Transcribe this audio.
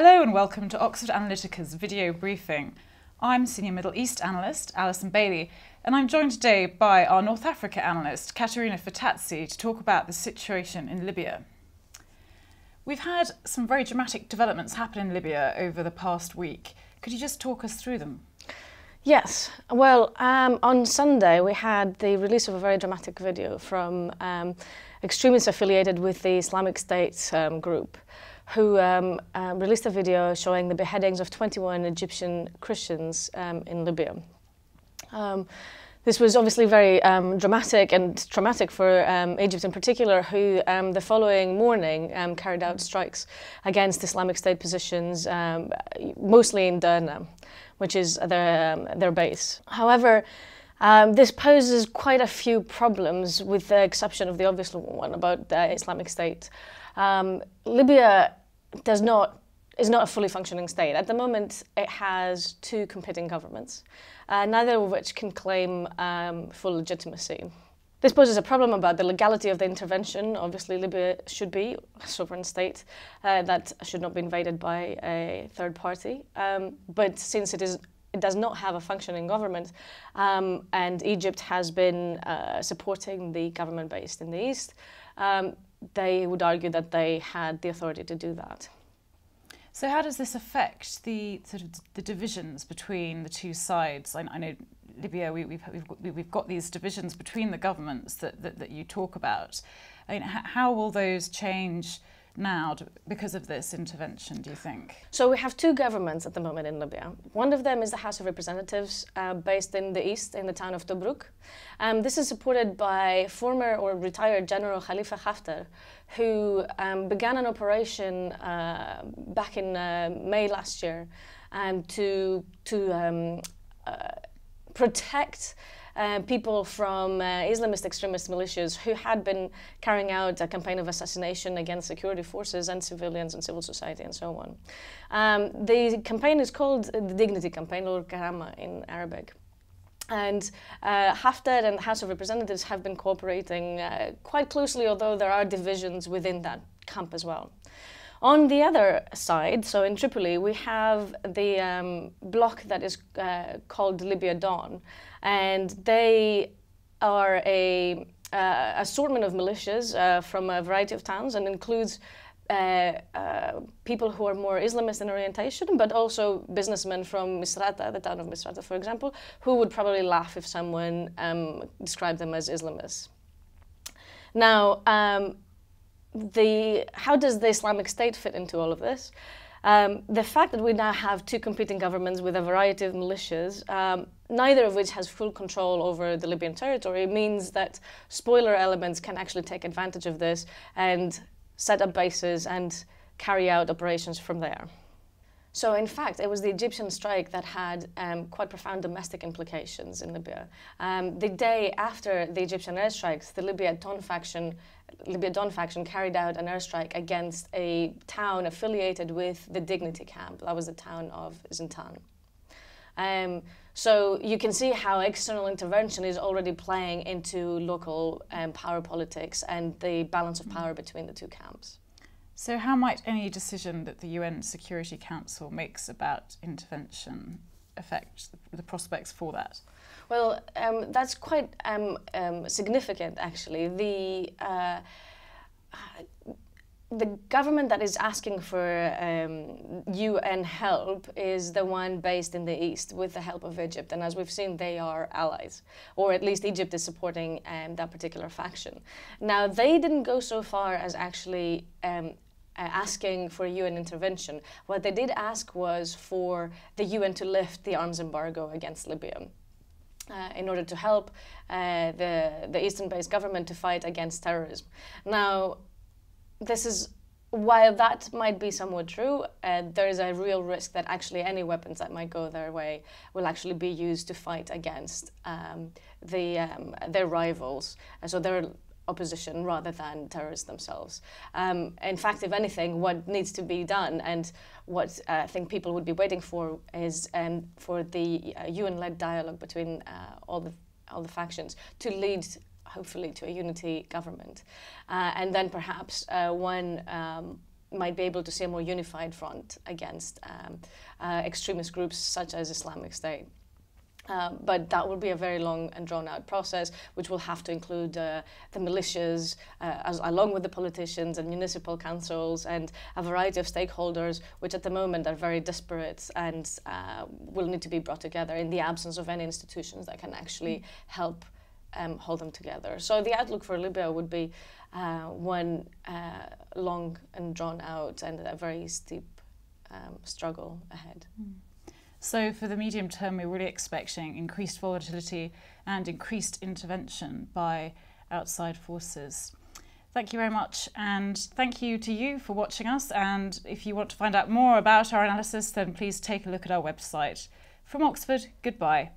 Hello and welcome to Oxford Analytica's video briefing. I'm Senior Middle East Analyst Alison Baily, and I'm joined today by our North Africa Analyst Katerina Fytatzi to talk about the situation in Libya. We've had some very dramatic developments happen in Libya over the past week. Could you just talk us through them? Yes. Well, on Sunday we had the release of a very dramatic video from extremists affiliated with the Islamic State group, who released a video showing the beheadings of 21 Egyptian Christians in Libya. This was obviously very dramatic and traumatic for Egypt in particular, who the following morning carried out strikes against Islamic State positions, mostly in Derna, which is their base. However, this poses quite a few problems, with the exception of the obvious one about the Islamic State. Libya is not a fully functioning state. At the moment, it has two competing governments, neither of which can claim full legitimacy. This poses a problem about the legality of the intervention. Obviously, Libya should be a sovereign state that should not be invaded by a third party. But since it does not have a functioning government, and Egypt has been supporting the government based in the east, they would argue that they had the authority to do that. So how does this affect the divisions between the two sides? I know Libya, we've got these divisions between the governments that you talk about. I mean, how will those change now because of this intervention, do you think? So we have two governments at the moment in Libya. One of them is the House of Representatives, based in the east, in the town of Tobruk. This is supported by former or retired General Khalifa Haftar, who began an operation back in May last year to protect people from Islamist extremist militias who had been carrying out a campaign of assassination against security forces and civilians and civil society and so on. The campaign is called the Dignity Campaign, or Karama in Arabic. And Haftar and the House of Representatives have been cooperating quite closely, although there are divisions within that camp as well. On the other side, so in Tripoli, we have the bloc that is called Libya Dawn, and they are a assortment of militias from a variety of towns, and includes people who are more Islamist in orientation, but also businessmen from Misrata, the town of Misrata, for example, who would probably laugh if someone described them as Islamists. Now, how does the Islamic State fit into all of this? The fact that we now have two competing governments with a variety of militias, neither of which has full control over the Libyan territory, means that spoiler elements can actually take advantage of this and set up bases and carry out operations from there. So in fact, it was the Egyptian strike that had quite profound domestic implications in Libya. The day after the Egyptian airstrikes, the Libya Dawn faction carried out an airstrike against a town affiliated with the Dignity camp. That was the town of Zintan. So you can see how external intervention is already playing into local power politics and the balance of power between the two camps. So how might any decision that the UN Security Council makes about intervention affect the prospects for that? Well, that's quite significant, actually. The government that is asking for UN help is the one based in the east, with the help of Egypt. And as we've seen, they are allies, or at least Egypt is supporting that particular faction. Now, they didn't go so far as actually asking for UN intervention. What they did ask was for the UN to lift the arms embargo against Libya in order to help the eastern-based government to fight against terrorism. Now, while that might be somewhat true, there is a real risk that actually any weapons that might go their way will actually be used to fight against their rivals, so their opposition, rather than terrorists themselves. In fact, if anything, what needs to be done, and what I think people would be waiting for, is for the UN-led dialogue between all the factions to lead, hopefully, to a unity government. And then perhaps one might be able to see a more unified front against extremist groups such as Islamic State. But that will be a very long and drawn-out process, which will have to include the militias, along with the politicians and municipal councils and a variety of stakeholders, which at the moment are very disparate and will need to be brought together in the absence of any institutions that can actually help hold them together. So the outlook for Libya would be one long and drawn-out and a very steep struggle ahead. So for the medium term, we're really expecting increased volatility and increased intervention by outside forces. Thank you very much, and thank you to you for watching us. And if you want to find out more about our analysis, then please take a look at our website. From Oxford, goodbye.